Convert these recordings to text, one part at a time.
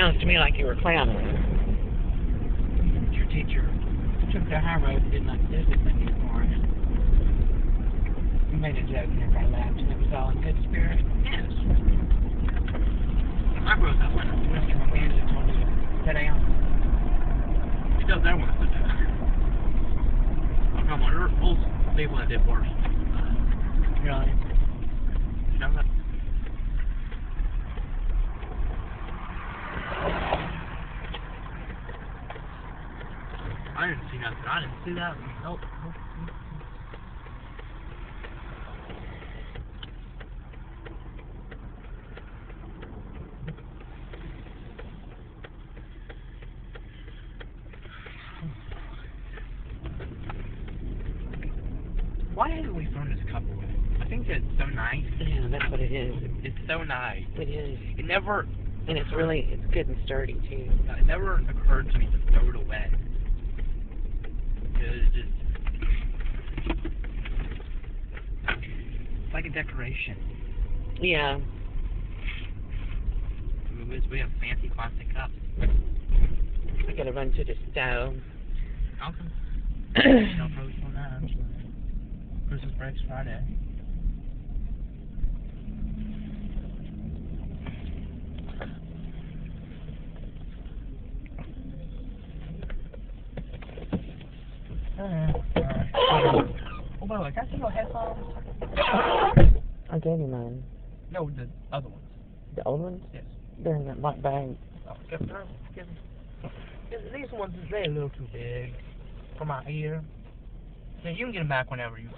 sounds to me like you were clowning. Your teacher took the high road and did not discipline you for it. You made a joke and everybody laughed and it was all in good spirit. Yes. I broke up when Mr. McManus told me to sit down. He does that one to sit down. Come on, old people that did worse. Really? You know that? I didn't see nothing. I didn't see that. Nope. Why haven't we thrown this couple with it? I think it's so nice. Yeah, that's what it is. It's so nice. It is. It never... And it's really, it's good and sturdy, too. It never occurred to me to throw it away. It's just... It's like a decoration. Yeah. We have fancy plastic cups. I gotta run to the stove. Okay. No post on that. Christmas break's Friday. Oh, by the way, can I see your headphones? I gave you mine. No, the other ones. The old ones? Yes. They're in that black bag. Oh, give them. These ones, they're a little too big for my ear. Yeah, you can get them back whenever you...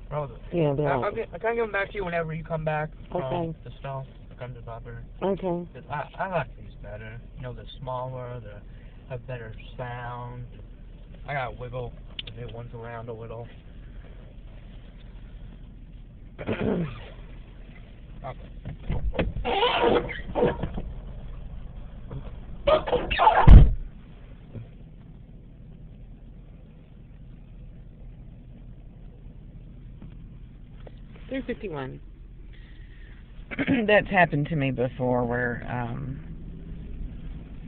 Brother. Yeah, they're I can give them back to you whenever you come back from Okay. the stove. Come to Bobber. Okay. I like these better. You know, they're smaller, they have better sound. I got wiggle. The new ones around a little. Okay. $3.51. That's happened to me before, where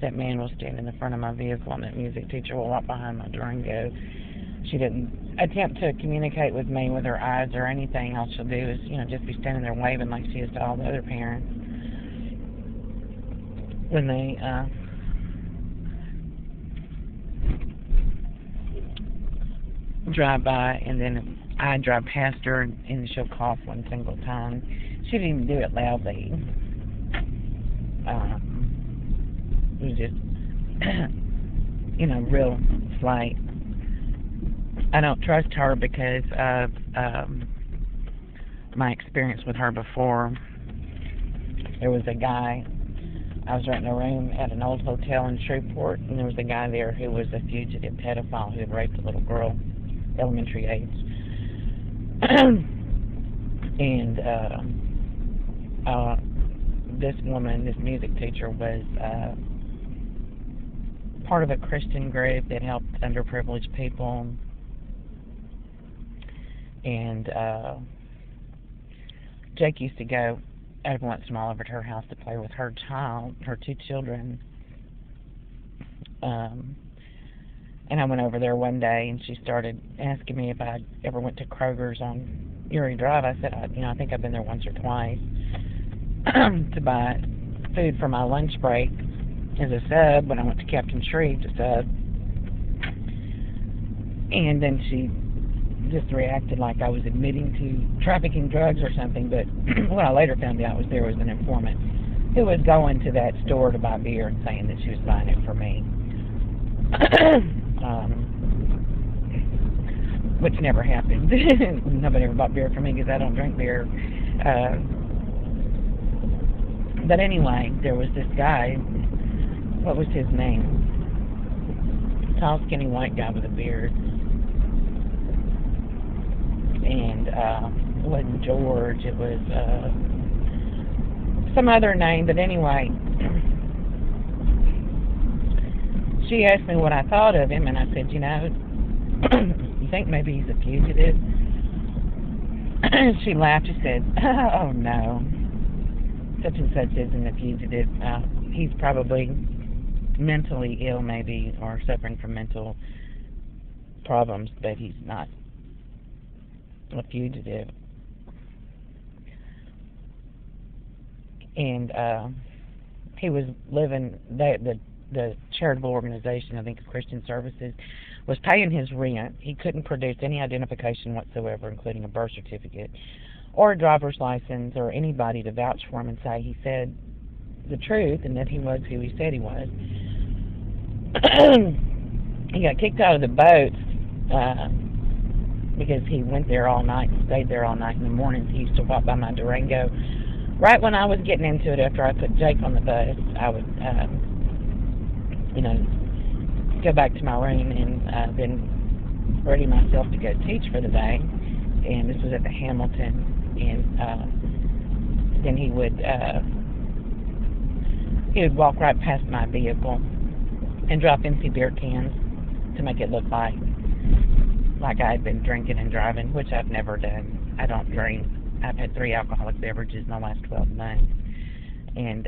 that man will stand in the front of my vehicle and that music teacher will walk behind my door and go. She didn't attempt to communicate with me with her eyes or anything. All she'll do is, you know, just be standing there waving like she is to all the other parents when they drive by, and then I drive past her and she'll cough one single time. She didn't even do it loudly. It was just, you know, real slight. I don't trust her because of my experience with her before. There was a guy, I was renting a room at an old hotel in Shreveport, and there was a guy there who was a fugitive pedophile who had raped a little girl, elementary age. And this woman, this music teacher, was part of a Christian group that helped underprivileged people. And Jake used to go every once in a while over to her house to play with her two children. And I went over there one day, and she started asking me if I ever went to Kroger's on Erie Drive. I said, I think I've been there once or twice to buy food for my lunch break as a sub when I went to Captain Shreve to sub. And then she just reacted like I was admitting to trafficking drugs or something. But what I later found out was there was an informant who was going to that store to buy beer and saying that she was buying it for me. Which never happened. Nobody ever bought beer for me because I don't drink beer. But anyway, there was this guy. What was his name? Tall, skinny, white guy with a beard. And it wasn't George. It was some other name. But anyway, she asked me what I thought of him, and I said, you know, you think maybe he's a fugitive? She laughed. She said, oh, no. Such and such isn't a fugitive. he's probably mentally ill, maybe, or suffering from mental problems, but he's not a fugitive. And he was living, the charitable organization, I think Christian Services, was paying his rent. He couldn't produce any identification whatsoever, including a birth certificate or a driver's license or anybody to vouch for him and say he said the truth and that he was who he said he was. He got kicked out of the boat because he went there all night and stayed there all night. In the mornings, he used to walk by my Durango. Right when I was getting into it, after I put Jake on the bus, I would, go back to my room and then ready myself to go teach for the day. And this was at the Hamilton. And then he would walk right past my vehicle and drop empty beer cans to make it look like I had been drinking and driving, which I've never done. I don't drink. I've had 3 alcoholic beverages in the last 12 months. And,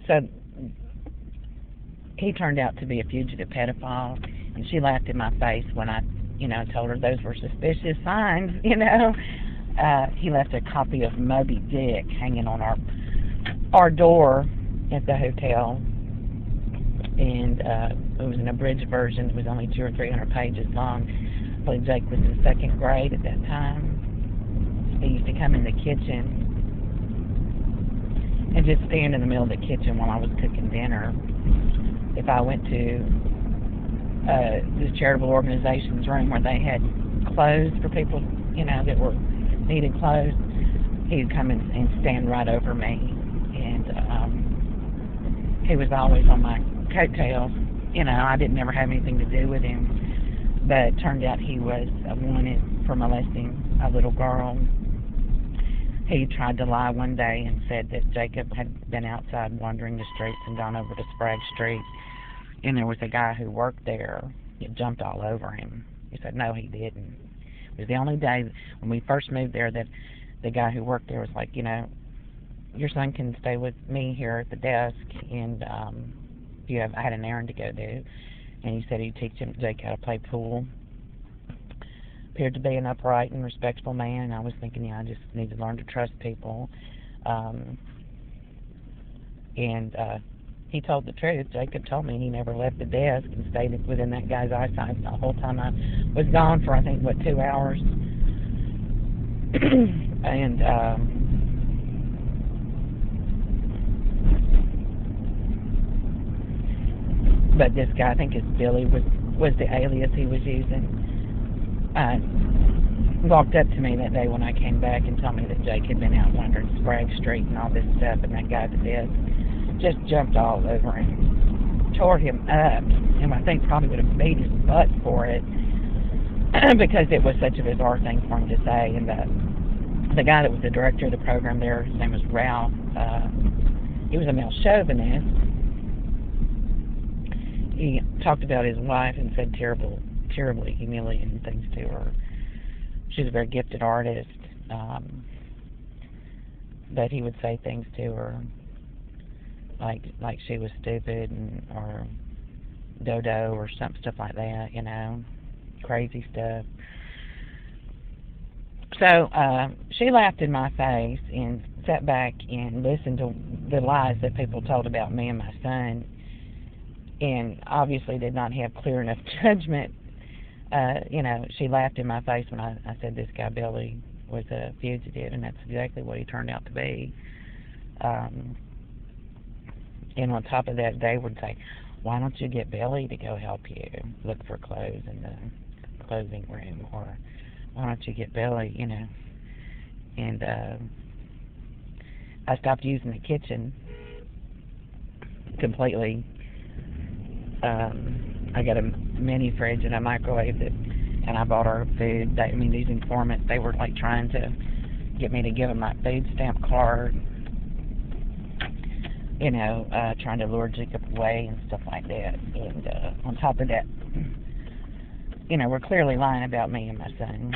so he turned out to be a fugitive pedophile, and she laughed in my face when I, told her those were suspicious signs, He left a copy of Moby Dick hanging on our door at the hotel, and it was an abridged version. It was only 200 or 300 pages long. I believe Jake was in 2nd grade at that time. He used to come in the kitchen and just stand in the middle of the kitchen while I was cooking dinner. If I went to this charitable organization's room where they had clothes for people, that were needed clothes, he'd come in and stand right over me. And he was always on my coattails. I didn't ever have anything to do with him. But it turned out he was wanted for molesting a little girl. He tried to lie one day and said that Jacob had been outside wandering the streets and gone over to Sprague Street, and there was a guy who worked there that jumped all over him. He said, no, he didn't. It was the only day when we first moved there that the guy who worked there was like, your son can stay with me here at the desk, and I had an errand to go do. And he said he'd teach Jake how to play pool. Appeared to be an upright and respectable man, and I was thinking, I just need to learn to trust people. He told the truth. Jacob told me he never left the desk and stayed within that guy's eyesight the whole time I was gone for, I think, 2 hours. And but this guy, I think it's Billy, was the alias he was using. Walked up to me that day when I came back and told me that Jake had been out wandering Sprague Street and all this stuff, and that guy at the desk just jumped all over him, tore him up, and I think probably would have beat his butt for it because it was such a bizarre thing for him to say. And the guy that was the director of the program there, his name was Ralph, he was a male chauvinist. He talked about his wife and said terribly humiliating things to her. She was a very gifted artist, but he would say things to her like she was stupid or dodo or stuff like that, crazy stuff. So she laughed in my face and sat back and listened to the lies that people told about me and my son, and obviously did not have clear enough judgment. She laughed in my face when I said this guy Billy was a fugitive, and that's exactly what he turned out to be. And on top of that, they would say, why don't you get Billy to go help you look for clothes in the clothing room, or why don't you get Billy, And I stopped using the kitchen completely. I got a mini fridge and a microwave and I bought her food. These informants, they were like trying to get me to give them my food stamp card, trying to lure Jacob away and stuff like that. And on top of that, we're clearly lying about me and my son.